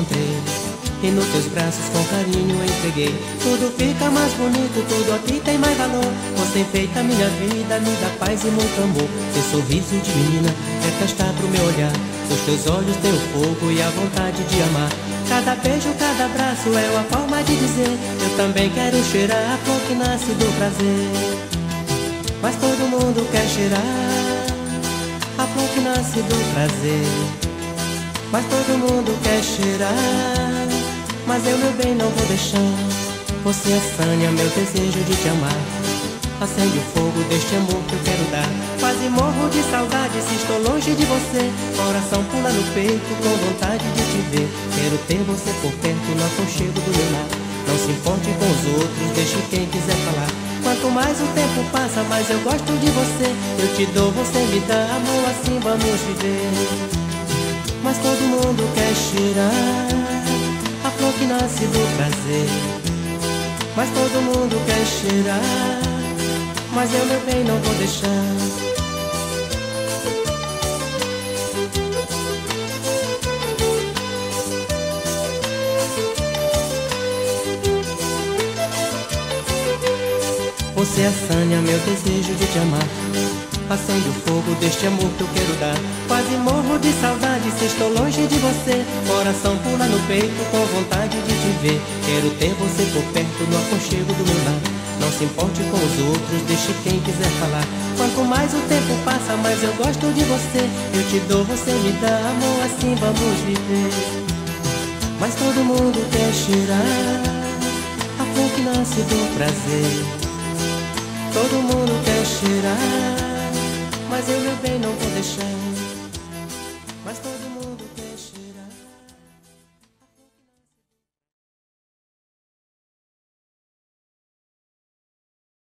encontrei, e nos teus braços com carinho eu entreguei. Tudo fica mais bonito, tudo aqui tem mais valor. Você enfeita minha vida, me dá paz e muito amor. Seu sorriso de menina é festa pro meu olhar. Os teus olhos têm o fogo e a vontade de amar. Cada beijo, cada abraço é uma forma de dizer: eu também quero cheirar a flor que nasce do prazer. Mas todo mundo quer cheirar a flor que nasce do prazer. Mas todo mundo quer cheirar, mas eu, meu bem, não vou deixar. Você assanha meu desejo de te amar. Acende o fogo deste amor que eu quero dar. Quase morro de saudade se estou longe de você. Coração pula no peito com vontade de te ver. Quero ter você por perto no aconchego do meu lar. Não se importe com os outros, deixe quem quiser falar. Quanto mais o tempo passa, mais eu gosto de você. Eu te dou, você me dá, amor, assim vamos viver. Mas todo mundo quer cheirar a flor que nasce do prazer. Mas todo mundo quer cheirar, mas eu, meu bem, não vou deixar. Você assanha meu desejo de te amar. Acende o fogo deste amor que eu quero dar. Quase morro de saudade se estou longe de você. Coração pula no peito com vontade de te ver. Quero ter você por perto no aconchego do meu lar. Não se importe com os outros, deixe quem quiser falar. Quanto mais o tempo passa, mais eu gosto de você. Eu te dou, você me dá, amor, assim vamos viver. Mas todo mundo quer cheirar a flor que nasce do prazer. Todo mundo quer cheirar, mas eu, meu bem, não vou deixar.